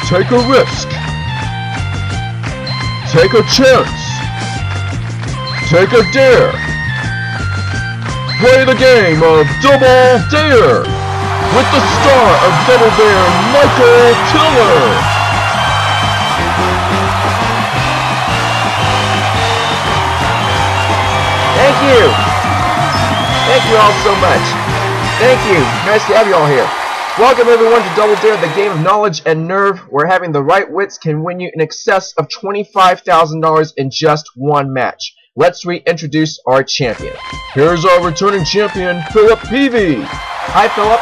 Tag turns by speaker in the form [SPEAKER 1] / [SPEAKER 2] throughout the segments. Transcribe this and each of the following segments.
[SPEAKER 1] Take a risk. Take a chance. Take a dare. Play the game of Double Dare with the star of Double Dare, Michael Tiller.
[SPEAKER 2] Thank you. Thank you all so much. Thank you. Nice to have you all here. Welcome everyone to Double Dare, the game of knowledge and nerve, where having the right wits can win you in excess of $25,000 in just one match. Let's reintroduce our champion.
[SPEAKER 1] Here's our returning champion, Philip Peavy.
[SPEAKER 2] Hi, Philip.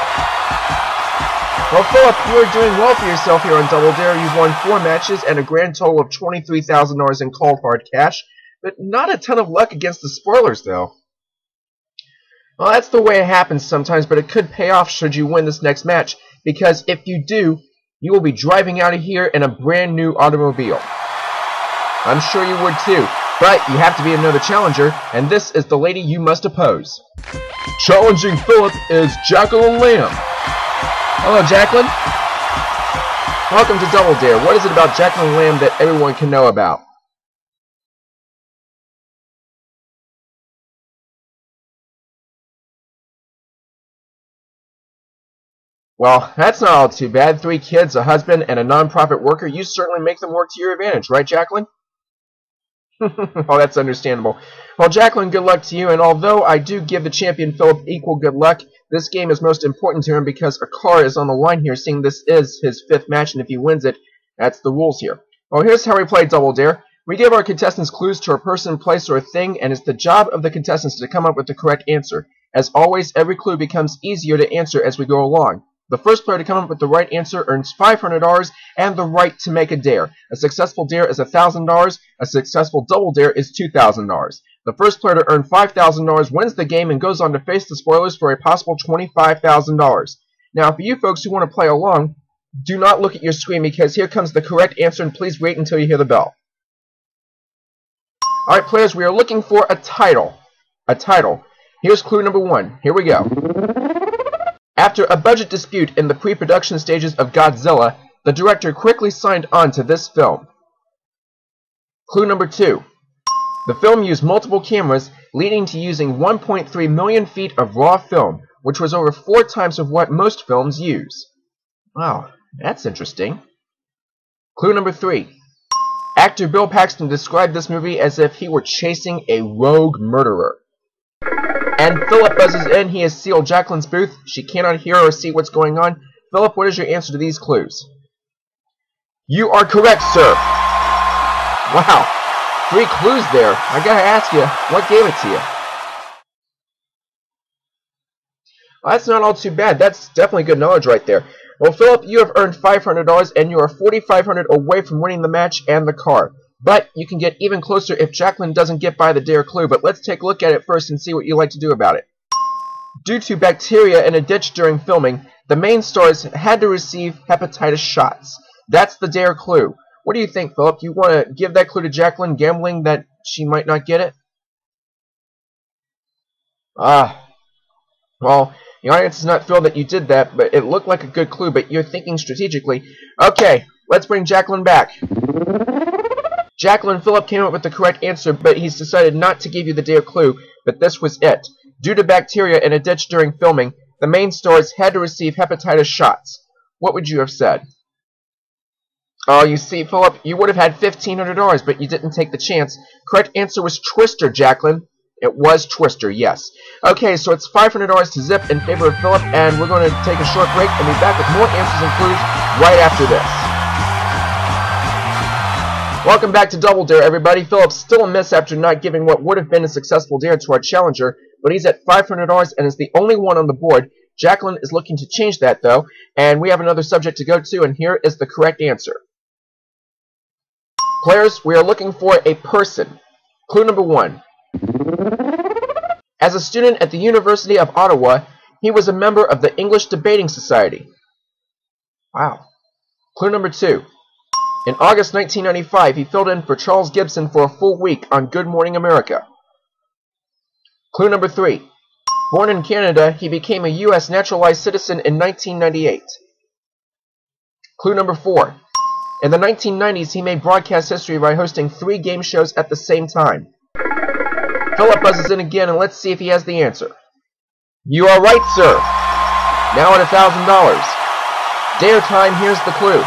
[SPEAKER 2] Well, Philip, you are doing well for yourself here on Double Dare. You've won 4 matches and a grand total of $23,000 in cold hard cash, but not a ton of luck against the spoilers, though. Well, that's the way it happens sometimes, but it could pay off should you win this next match, because if you do, you will be driving out of here in a brand new automobile. I'm sure you would too, but you have to be another challenger, and this is the lady you must oppose.
[SPEAKER 1] Challenging Philip is Jacqueline Lamb.
[SPEAKER 2] Hello, Jacqueline. Welcome to Double Dare. What is it about Jacqueline Lamb that everyone can know about? Well, that's not all too bad. 3 kids, a husband, and a non-profit worker. You certainly make them work to your advantage, right, Jacqueline? Oh, that's understandable. Well, Jacqueline, good luck to you, and although I do give the champion Philip equal good luck, this game is most important to him because a car is on the line here, seeing this is his 5th match, and if he wins it, that's the rules here. Well, here's how we play Double Dare. We give our contestants clues to a person, place, or a thing, and it's the job of the contestants to come up with the correct answer. As always, every clue becomes easier to answer as we go along. The first player to come up with the right answer earns $500 and the right to make a dare. A successful dare is $1,000. A successful double dare is $2,000. The first player to earn $5,000 wins the game and goes on to face the spoilers for a possible $25,000. Now, for you folks who want to play along, do not look at your screen because here comes the correct answer, and please wait until you hear the bell. Alright, players, we are looking for a title. A title. Here's clue number 1. Here we go. After a budget dispute in the pre-production stages of Godzilla, the director quickly signed on to this film. Clue number 2. The film used multiple cameras, leading to using 1.3 million feet of raw film, which was over 4 times of what most films use. Wow, that's interesting. Clue number 3. Actor Bill Paxton described this movie as if he were chasing a rogue murderer. And Philip buzzes in. He has sealed Jacqueline's booth. She cannot hear or see what's going on. Philip, what is your answer to these clues? You are correct, sir. Wow. 3 clues there. I gotta ask you, what gave it to you? Well, that's not all too bad. That's definitely good knowledge right there. Well, Philip, you have earned $500, and you are $4,500 away from winning the match and the car. But you can get even closer if Jacqueline doesn't get by the dare clue, but let's take a look at it first and see what you like to do about it. Due to bacteria in a ditch during filming, the main stars had to receive hepatitis shots. That's the dare clue. What do you think, Philip? You want to give that clue to Jacqueline, gambling that she might not get it? Well, the audience does not feel that you did that, but it looked like a good clue, but you're thinking strategically. Okay, let's bring Jacqueline back. Jacqueline, Philip came up with the correct answer, but he's decided not to give you the dare clue, but this was it. Due to bacteria in a ditch during filming, the main stars had to receive hepatitis shots. What would you have said? Oh, you see, Philip, you would have had $1,500, but you didn't take the chance. Correct answer was Twister, Jacqueline. It was Twister, yes. Okay, so it's $500 to zip in favor of Philip, and we're going to take a short break and be back with more answers and clues right after this. Welcome back to Double Dare, everybody. Philip's still a miss after not giving what would have been a successful dare to our challenger, but he's at $500 and is the only one on the board. Jacqueline is looking to change that, though, and we have another subject to go to, and here is the correct answer. Players, we are looking for a person. Clue number 1. As a student at the University of Ottawa, he was a member of the English Debating Society. Wow. Clue number 2. In August 1995, he filled in for Charles Gibson for a full week on Good Morning America. Clue number 3. Born in Canada, he became a U.S. naturalized citizen in 1998. Clue number 4. In the 1990s, he made broadcast history by hosting 3 game shows at the same time. Philip buzzes in again, and let's see if he has the answer. You are right, sir. Now at $1,000. Dare time, here's the clue.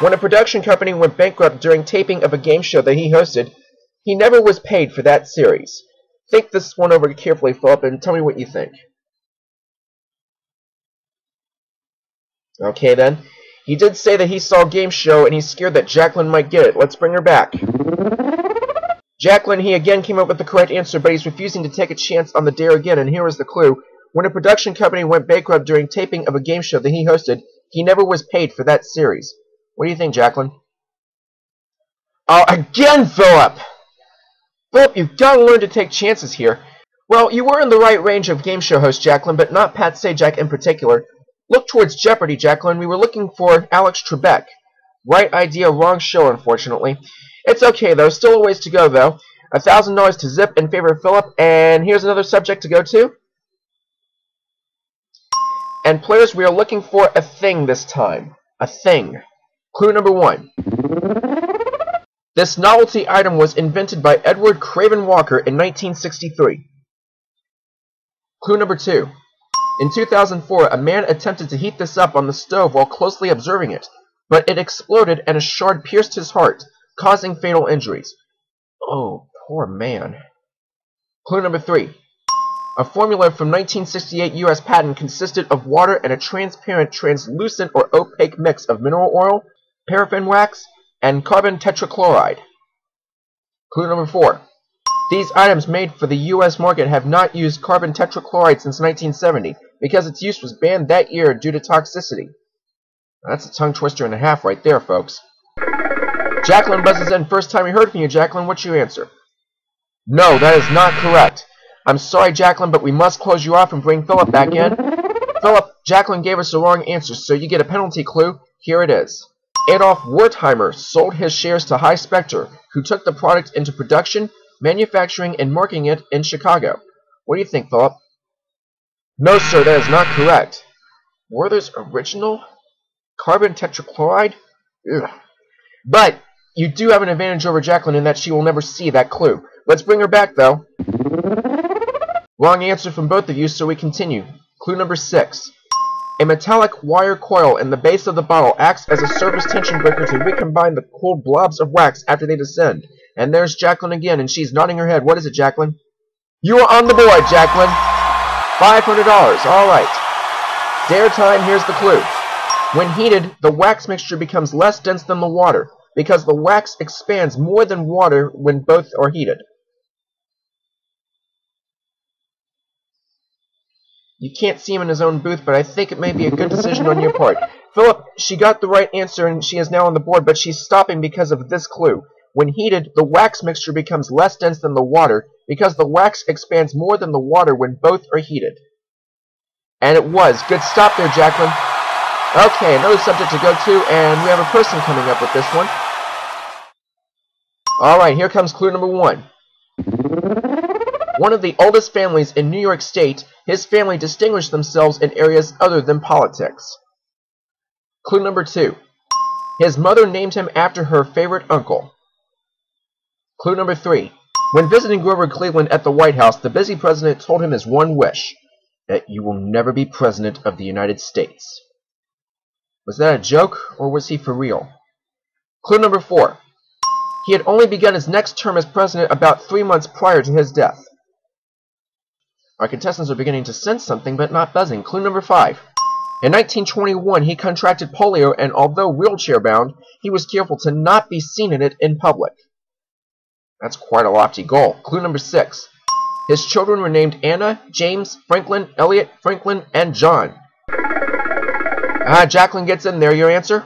[SPEAKER 2] When a production company went bankrupt during taping of a game show that he hosted, he never was paid for that series. Think this one over carefully, Philip, and tell me what you think. Okay, then. He did say that he saw a game show and he's scared that Jacqueline might get it. Let's bring her back. Jacqueline, he again came up with the correct answer, but he's refusing to take a chance on the dare again, and here is the clue. When a production company went bankrupt during taping of a game show that he hosted, he never was paid for that series. What do you think, Jacqueline? Oh, again, Philip! Philip, you've got to learn to take chances here. Well, you were in the right range of game show host, Jacqueline, but not Pat Sajak in particular. Look towards Jeopardy, Jacqueline. We were looking for Alex Trebek. Right idea, wrong show, unfortunately. It's okay, though. Still a ways to go, though. $1,000 to Zip in favor of Philip, and here's another subject to go to. And players, we are looking for a thing this time. A thing. Clue number 1. This novelty item was invented by Edward Craven Walker in 1963. Clue number 2. In 2004, a man attempted to heat this up on the stove while closely observing it, but it exploded and a shard pierced his heart, causing fatal injuries. Oh, poor man. Clue number 3. A formula from 1968 U.S. patent consisted of water and a transparent, translucent, or opaque mix of mineral oil, paraffin wax, and carbon tetrachloride. Clue number 4. These items made for the U.S. market have not used carbon tetrachloride since 1970 because its use was banned that year due to toxicity. That's a tongue twister and a half right there, folks. Jacqueline buzzes in. First time we heard from you, Jacqueline. What's your answer? No, that is not correct. I'm sorry, Jacqueline, but we must close you off and bring Philip back in. Philip, Jacqueline gave us the wrong answer, so you get a penalty clue. Here it is. Adolf Wertheimer sold his shares to High Spectre, who took the product into production, manufacturing, and marketing it in Chicago. What do you think, Philip? No, sir, that is not correct. Werther's original? Carbon tetrachloride? Ugh. But you do have an advantage over Jacqueline in that she will never see that clue. Let's bring her back, though. Wrong answer from both of you, so we continue. Clue number 6. A metallic wire coil in the base of the bottle acts as a surface tension breaker to recombine the cooled blobs of wax after they descend. And there's Jacqueline again, and she's nodding her head. What is it, Jacqueline? You are on the board, Jacqueline. $500. All right. Dare time, here's the clue. When heated, the wax mixture becomes less dense than the water, because the wax expands more than water when both are heated. You can't see him in his own booth, but I think it may be a good decision on your part. Philip, she got the right answer, and she is now on the board, but she's stopping because of this clue. When heated, the wax mixture becomes less dense than the water, because the wax expands more than the water when both are heated. And it was. Good stop there, Jacqueline. Okay, another subject to go to, and we have a person coming up with this one. Alright, here comes clue number 1. One of the oldest families in New York State, his family distinguished themselves in areas other than politics. Clue number 2. His mother named him after her favorite uncle. Clue number 3. When visiting Grover Cleveland at the White House, the busy president told him his one wish, that you will never be president of the United States. Was that a joke, or was he for real? Clue number 4. He had only begun his next term as president about 3 months prior to his death. Our contestants are beginning to sense something, but not buzzing. Clue number 5. In 1921, he contracted polio, and although wheelchair-bound, he was careful to not be seen in it in public. That's quite a lofty goal. Clue number 6. His children were named Anna, James, Franklin, Elliot, Franklin, and John. Jacqueline gets in there. Your answer?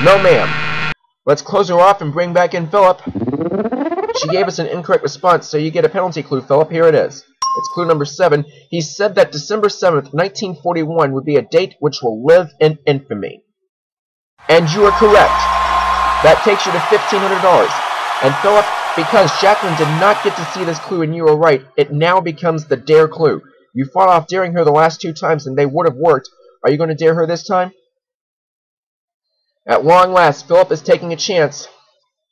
[SPEAKER 2] No, ma'am. Let's close her off and bring back in Philip. She gave us an incorrect response, so you get a penalty clue, Philip. Here it is. It's clue number 7. He said that December 7th, 1941 would be a date which will live in infamy. And you are correct. That takes you to $1,500. And Philip, because Jacqueline did not get to see this clue and you were right, it now becomes the dare clue. You fought off daring her the last 2 times and they would have worked. Are you going to dare her this time? At long last, Philip is taking a chance.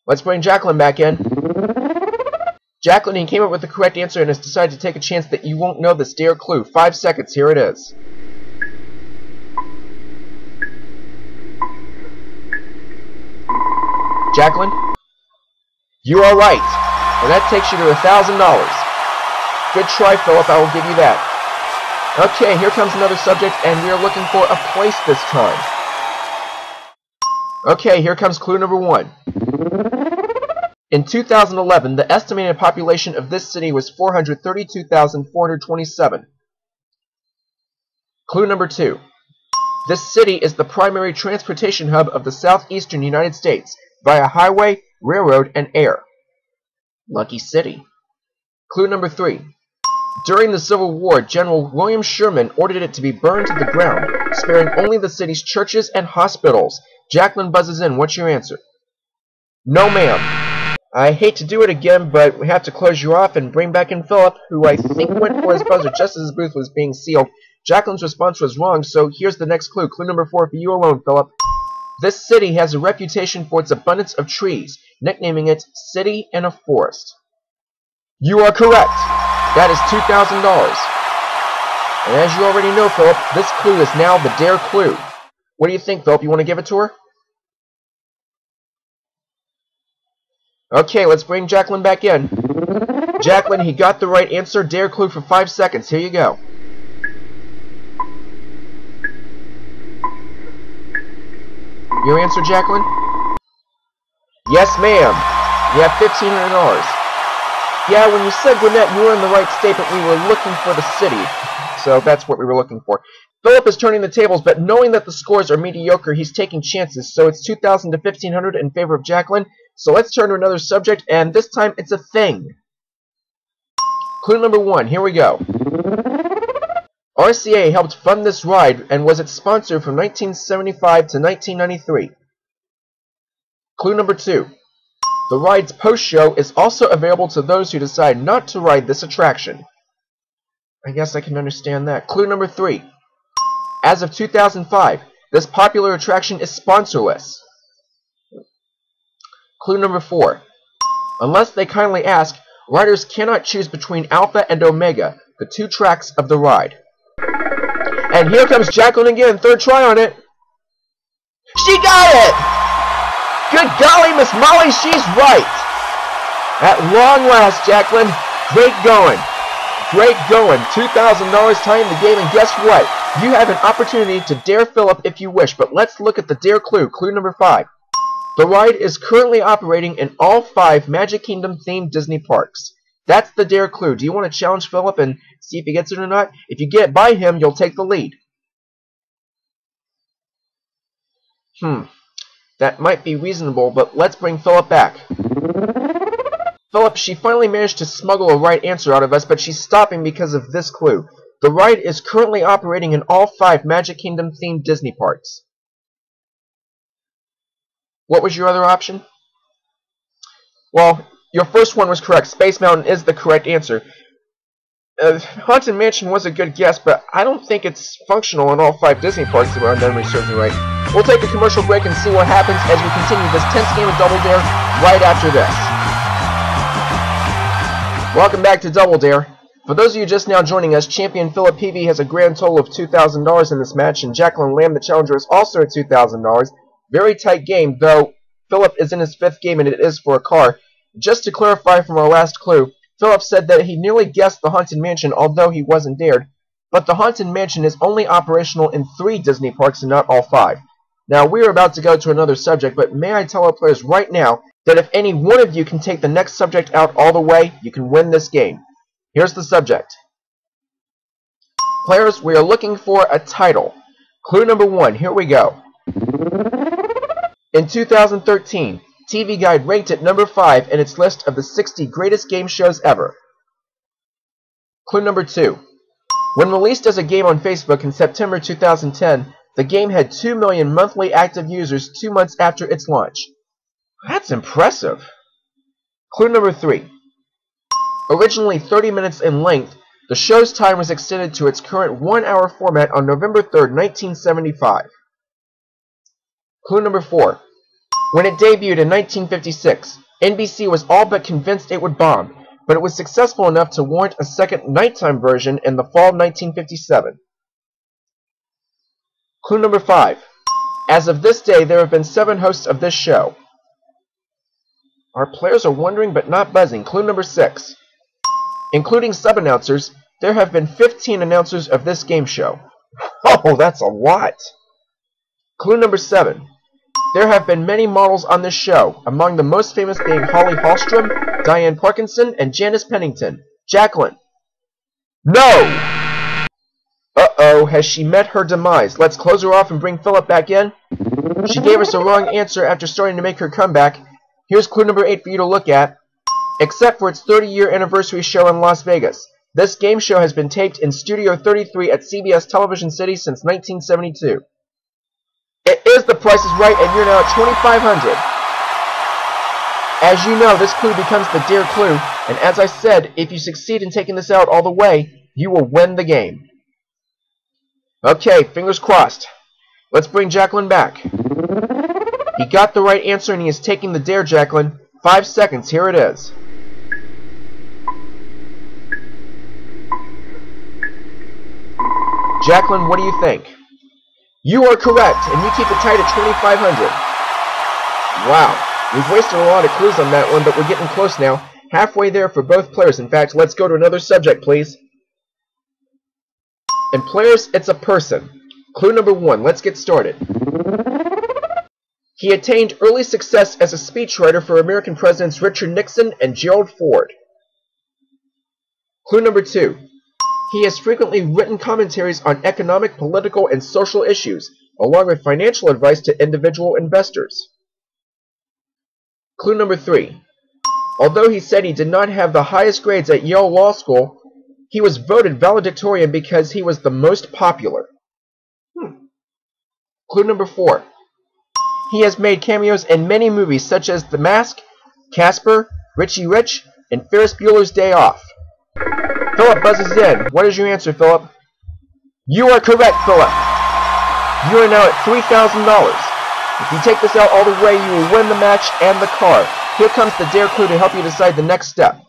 [SPEAKER 2] Let's bring Jacqueline back in. Jacqueline, he came up with the correct answer and has decided to take a chance that you won't know this dare clue. 5 seconds, here it is. Jacqueline? You are right. And that takes you to $1,000. Good try, Philip, I will give you that. Okay, here comes another subject, and we are looking for a place this time. Okay, here comes clue number 1. In 2011, the estimated population of this city was 432,427. Clue number 2. This city is the primary transportation hub of the southeastern United States via highway, railroad, and air. Lucky city. Clue number 3. During the Civil War, General William Sherman ordered it to be burned to the ground, sparing only the city's churches and hospitals. Jacqueline buzzes in. What's your answer? No, ma'am. I hate to do it again, but we have to close you off and bring back in Philip, who I think went for his buzzer just as his booth was being sealed. Jacqueline's response was wrong, so here's the next clue. Clue number 4 for you alone, Philip. This city has a reputation for its abundance of trees, nicknaming it City and a Forest. You are correct. That is $2,000. And as you already know, Philip, this clue is now the dare clue. What do you think, Philip? You want to give it to her? Okay, let's bring Jacqueline back in. Jacqueline, he got the right answer. Dare clue for 5 seconds. Here you go. Your answer, Jacqueline? Yes, ma'am. You have $1,500. Yeah, when you said Gwinnett, you were in the right state, but we were looking for the city. So that's what we were looking for. Philip is turning the tables, but knowing that the scores are mediocre, he's taking chances. So it's $2,000 to $1,500 in favor of Jacqueline. So let's turn to another subject, and this time it's a thing. Clue number 1, here we go. RCA helped fund this ride and was its sponsor from 1975 to 1993. Clue number 2. The ride's post-show is also available to those who decide not to ride this attraction. I guess I can understand that. Clue number 3. As of 2005, this popular attraction is sponsorless. Clue number 4. Unless they kindly ask, riders cannot choose between Alpha and Omega, the 2 tracks of the ride. And here comes Jacqueline again, 3rd try on it. She got it! Good golly, Miss Molly, she's right! At long last, Jacqueline, great going. Great going. $2,000 tying the game, and guess what? You have an opportunity to dare Philip if you wish, but let's look at the dare clue, clue number 5. The ride is currently operating in all 5 Magic Kingdom themed Disney parks. That's the dare clue. Do you want to challenge Philip and see if he gets it or not? If you get it by him, you'll take the lead. That might be reasonable, but let's bring Philip back. Philip, she finally managed to smuggle a right answer out of us, but she's stopping because of this clue. The ride is currently operating in all 5 Magic Kingdom themed Disney parks. What was your other option? Well, your first one was correct. Space Mountain is the correct answer. Haunted Mansion was a good guess, but I don't think it's functional in all 5 Disney parks if my memory serves me right. We'll take a commercial break and see what happens as we continue this tense game of Double Dare right after this. Welcome back to Double Dare. For those of you just now joining us, champion Philip Peavy has a grand total of $2,000 in this match, and Jacqueline Lamb, the challenger, is also at $2,000. Very tight game, though Philip is in his 5th game and it is for a car. Just to clarify from our last clue, Philip said that he nearly guessed the Haunted Mansion, although he wasn't dared. But the Haunted Mansion is only operational in 3 Disney parks and not all 5. Now, we are about to go to another subject, but may I tell our players right now that if any one of you can take the next subject out all the way, you can win this game. Here's the subject. Players, we are looking for a title. Clue number 1, here we go. In 2013, TV Guide ranked it number 5 in its list of the 60 greatest game shows ever. Clue number 2. When released as a game on Facebook in September 2010, the game had 2 million monthly active users 2 months after its launch. That's impressive. Clue number 3. Originally 30 minutes in length, the show's time was extended to its current 1-hour format on November 3rd, 1975. Clue number 4. When it debuted in 1956, NBC was all but convinced it would bomb, but it was successful enough to warrant a second nighttime version in the fall of 1957. Clue number 5. As of this day, there have been 7 hosts of this show. Our players are wondering but not buzzing. Clue number 6. Including sub-announcers, there have been 15 announcers of this game show. Oh, that's a lot! Clue number 7. There have been many models on this show, among the most famous being Holly Hallstrom, Diane Parkinson, and Janice Pennington. Jacqueline. No! Uh-oh, has she met her demise? Let's close her off and bring Philip back in. She gave us a wrong answer after starting to make her comeback. Here's clue number 8 for you to look at. Except for its 30-year anniversary show in Las Vegas, this game show has been taped in Studio 33 at CBS Television City since 1972. It is The Price is Right, and you're now at $2,500. As you know, this clue becomes the dare clue, and as I said, if you succeed in taking this out all the way, you will win the game. Okay, fingers crossed. Let's bring Jacqueline back. He got the right answer, and he is taking the dare, Jacqueline. 5 seconds, here it is. Jacqueline, what do you think? You are correct, and you keep it tight at $2,500. Wow, we've wasted a lot of clues on that one, but we're getting close now. Halfway there for both players. In fact, let's go to another subject, please. And players, it's a person. Clue number 1, let's get started. He attained early success as a speechwriter for American Presidents Richard Nixon and Gerald Ford. Clue number 2. He has frequently written commentaries on economic, political, and social issues, along with financial advice to individual investors. Clue number 3. Although he said he did not have the highest grades at Yale Law School, he was voted valedictorian because he was the most popular. Clue number 4. He has made cameos in many movies such as The Mask, Casper, Richie Rich, and Ferris Bueller's Day Off. Philip buzzes in. What is your answer, Philip? You are correct, Philip. You are now at $3,000. If you take this out all the way, you will win the match and the car. Here comes the dare clue to help you decide the next step.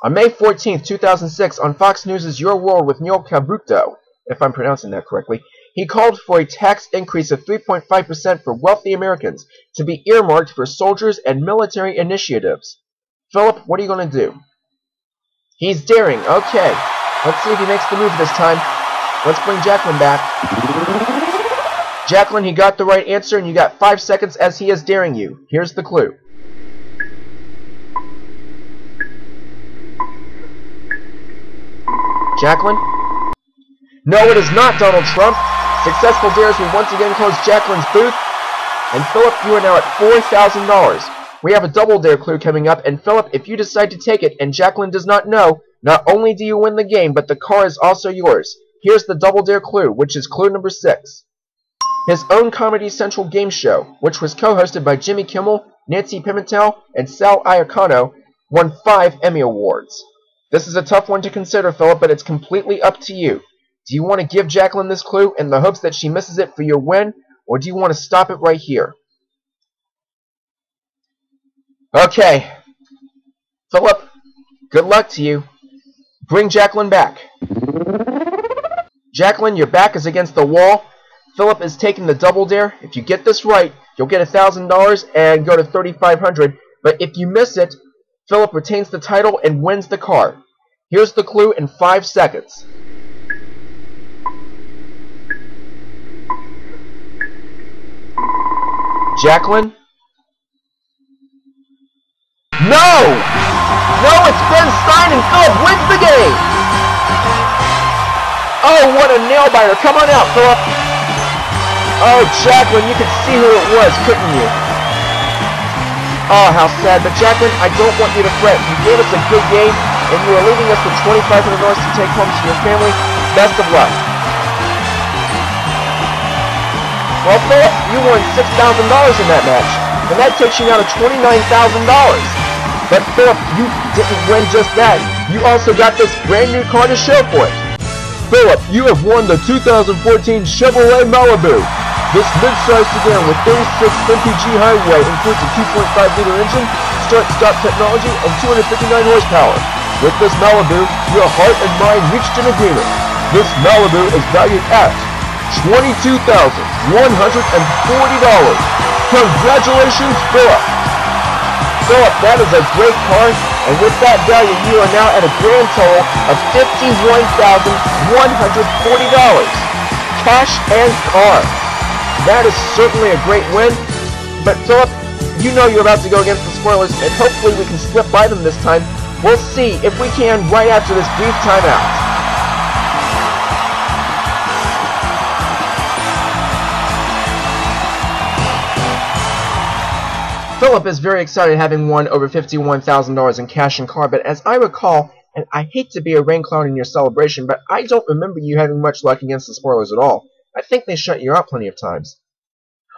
[SPEAKER 2] On May 14th, 2006, on Fox News' Your World with Neil Cavuto, if I'm pronouncing that correctly, he called for a tax increase of 3.5% for wealthy Americans to be earmarked for soldiers and military initiatives. Philip, what are you going to do? He's daring. Okay. Let's see if he makes the move this time. Let's bring Jacqueline back. Jacqueline, he got the right answer, and you got 5 seconds as he is daring you. Here's the clue. Jacqueline? No, it is not Donald Trump. Successful dares will once again close Jacqueline's booth. And Philip, you are now at $4,000. We have a double dare clue coming up, and Philip, if you decide to take it and Jacqueline does not know, not only do you win the game, but the car is also yours. Here's the double dare clue, which is clue number 6. His own Comedy Central game show, which was co-hosted by Jimmy Kimmel, Nancy Pimentel, and Sal Iacono, won 5 Emmy Awards. This is a tough one to consider, Philip, but it's completely up to you. Do you want to give Jacqueline this clue in the hopes that she misses it for your win, or do you want to stop it right here? Okay. Philip, good luck to you. Bring Jacqueline back. Jacqueline, your back is against the wall. Philip is taking the double dare. If you get this right, you'll get $1,000 and go to $3,500. But if you miss it, Philip retains the title and wins the car. Here's the clue in 5 seconds. Jacqueline? No! No, it's Ben Stein, and Philip wins the game! Oh, what a nail-biter. Come on out, Philip. Oh, Jacqueline, you could see who it was, couldn't you? Oh, how sad. But Jacqueline, I don't want you to fret. You gave us a good game, and you are leaving us with $2,500 to take home to your family. Best of luck. Well, Philip, you won $6,000 in that match, and that takes you now to $29,000. But Philip, you didn't win just that. You also got this brand new car to show for it. Philip, you have won the 2014 Chevrolet Malibu. This mid-size sedan with 36 mpg highway includes a 2.5-liter engine, start-stop technology, and 259 horsepower. With this Malibu, your heart and mind reached an agreement. This Malibu is valued at $22,140. Congratulations, Philip! Philip, that is a great car, and with that value, you are now at a grand total of $51,140. Cash and car. That is certainly a great win, but Philip, you know you're about to go against the spoilers, and hopefully we can slip by them this time. We'll see if we can right after this brief timeout. Philip is very excited having won over $51,000 in cash and car, but as I recall, and I hate to be a rain cloud in your celebration, but I don't remember you having much luck against the spoilers at all. I think they shut you out plenty of times.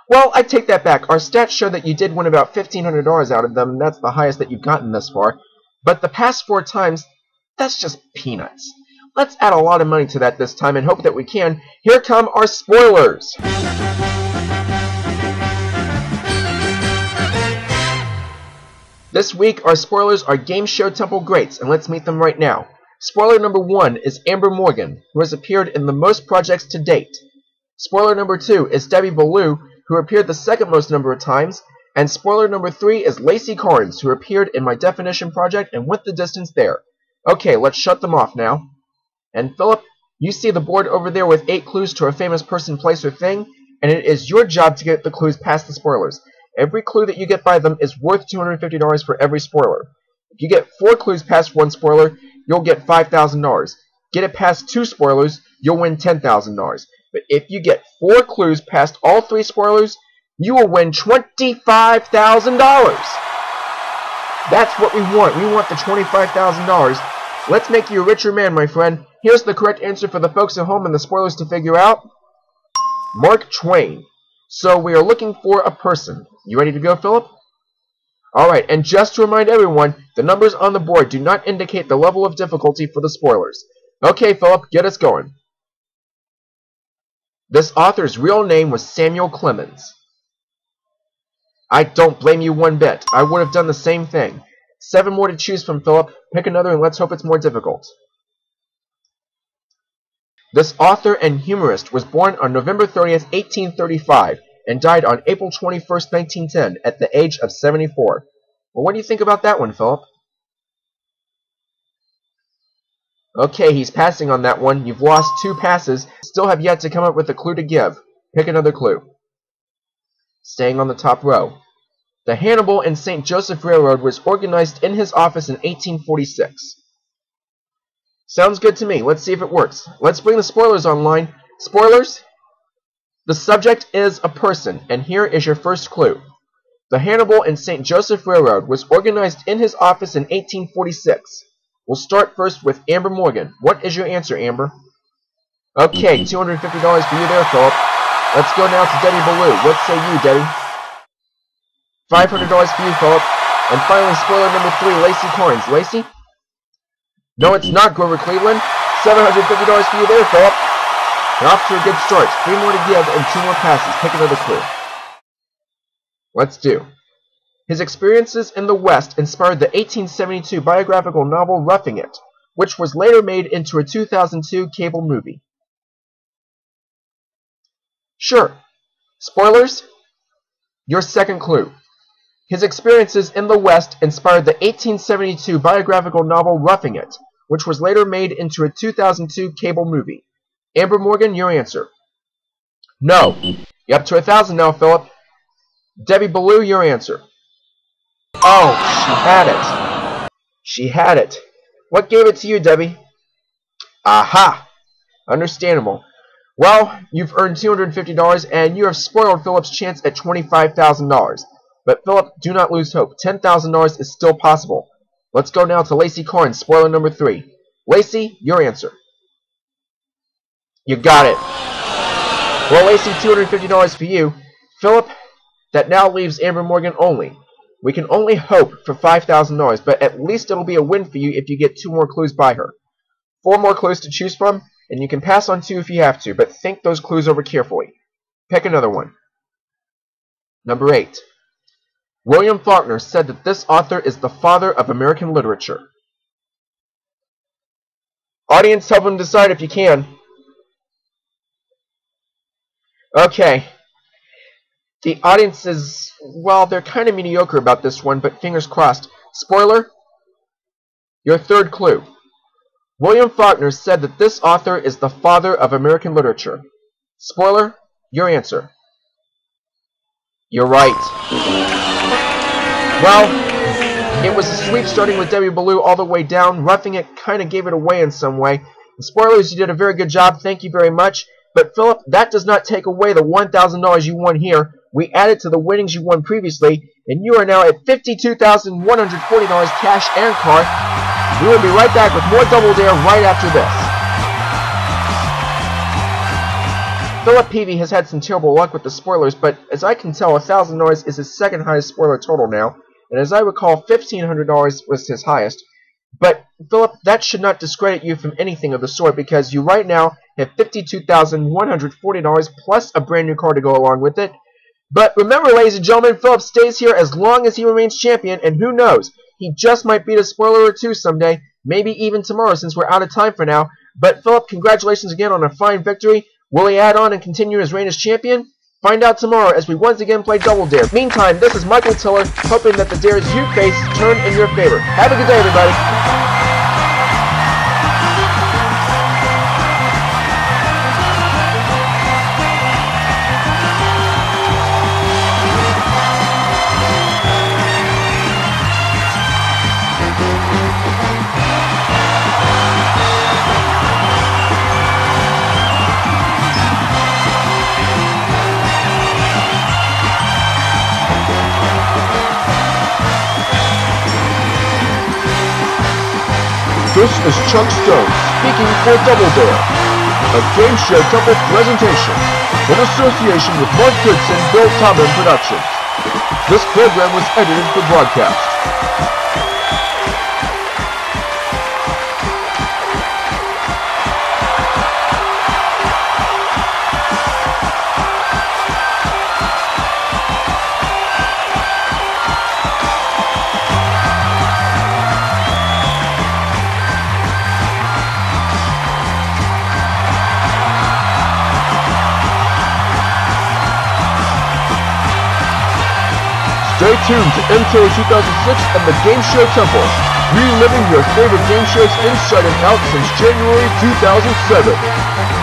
[SPEAKER 2] Well, I take that back. Our stats show that you did win about $1,500 out of them, and that's the highest that you've gotten thus far. But the past 4 times, that's just peanuts. Let's add a lot of money to that this time and hope that we can. Here come our spoilers! This week, our spoilers are Game Show Temple greats, and let's meet them right now. Spoiler number 1 is Amber Morgan, who has appeared in the most projects to date. Spoiler number 2 is Debbie Ballou, who appeared the second most number of times. And spoiler number 3 is Lacey Carnes, who appeared in my definition project and went the distance there. Okay, let's shut them off now. And Philip, you see the board over there with 8 clues to a famous person, place, or thing, and it is your job to get the clues past the spoilers. Every clue that you get by them is worth $250 for every spoiler. If you get 4 clues past one spoiler, you'll get $5,000. Get it past 2 spoilers, you'll win $10,000. But if you get 4 clues past all 3 spoilers, you will win $25,000. That's what we want. We want the $25,000. Let's make you a richer man, my friend. Here's the correct answer for the folks at home and the spoilers to figure out. Mark Twain. So we are looking for a person. You ready to go, Philip? Alright, and just to remind everyone, the numbers on the board do not indicate the level of difficulty for the spoilers. Okay, Philip, get us going. This author's real name was Samuel Clemens. I don't blame you one bit. I would have done the same thing. 7 more to choose from, Philip. Pick another and let's hope it's more difficult. This author and humorist was born on November 30th, 1835, and died on April 21st, 1910, at the age of 74. Well, what do you think about that one, Philip? Okay, he's passing on that one. You've lost 2 passes. Still have yet to come up with a clue to give. Pick another clue. Staying on the top row. The Hannibal and St. Joseph Railroad was organized in his office in 1846. Sounds good to me. Let's see if it works. Let's bring the spoilers online. Spoilers? The subject is a person, and here is your first clue. The Hannibal and St. Joseph Railroad was organized in his office in 1846. We'll start first with Amber Morgan. What is your answer, Amber? Okay, $250 for you there, Philip. Let's go now to Debbie Ballou. What say you, Debbie? $500 for you, Philip. And finally, spoiler number 3, Lacey Carnes. Lacey? No, it's not Grover Cleveland. $750 for you there, Philip. You're off to a good start. 3 more to give and 2 more passes. Pick another clue. Let's do. His experiences in the West inspired the 1872 biographical novel Roughing It, which was later made into a 2002 cable movie. Sure. Spoilers? Your second clue. His experiences in the West inspired the 1872 biographical novel Roughing It, which was later made into a 2002 cable movie. Amber Morgan, your answer. No. You're up to 1,000 now, Philip. Debbie Ballou, your answer. Oh, she had it. She had it. What gave it to you, Debbie? Aha! Understandable. Well, you've earned $250, and you have spoiled Philip's chance at $25,000. But Philip, do not lose hope. $10,000 is still possible. Let's go now to Lacey Carnes, spoiler number 3. Lacey, your answer. You got it. Well, Lacey, $250 for you. Philip, that now leaves Amber Morgan only. We can only hope for $5,000, but at least it'll be a win for you if you get 2 more clues by her. 4 more clues to choose from, and you can pass on 2 if you have to, but think those clues over carefully. Pick another one. Number 8. William Faulkner said that this author is the father of American literature. Audience, help him decide if you can. Okay. The audience is, well, they're kind of mediocre about this one, but fingers crossed. Spoiler, your third clue. William Faulkner said that this author is the father of American literature. Spoiler, your answer. You're right. Well, it was a sweep starting with Debbie Ballou all the way down. Roughing It kind of gave it away in some way. And spoilers, you did a very good job. Thank you very much. But Philip, that does not take away the $1,000 you won here. We added to the winnings you won previously, and you are now at $52,140 cash and car. We will be right back with more Double Dare right after this. Philip Peavy has had some terrible luck with the spoilers, but as I can tell, $1,000 is his second highest spoiler total now, and as I recall, $1,500 was his highest. But, Philip, that should not discredit you from anything of the sort, because you right now have $52,140 plus a brand new car to go along with it. But remember, ladies and gentlemen, Philip stays here as long as he remains champion, and who knows, he just might beat a spoiler or two someday, maybe even tomorrow since we're out of time for now. But, Philip, congratulations again on a fine victory. Will he add on and continue his reign as champion? Find out tomorrow as we once again play Double Dare. Meantime, this is Michael Tiller, hoping that the dares you face turn in your favor. Have a good day, everybody.
[SPEAKER 1] This is Chuck Stone speaking for Double Dare, a Game Show Temple presentation in association with Mark Goodson, Bill Tobin Productions. This program was edited for broadcast. Stay tuned to MTO 2006 and the Game Show Temple, reliving your favorite game shows inside and out since January 2007.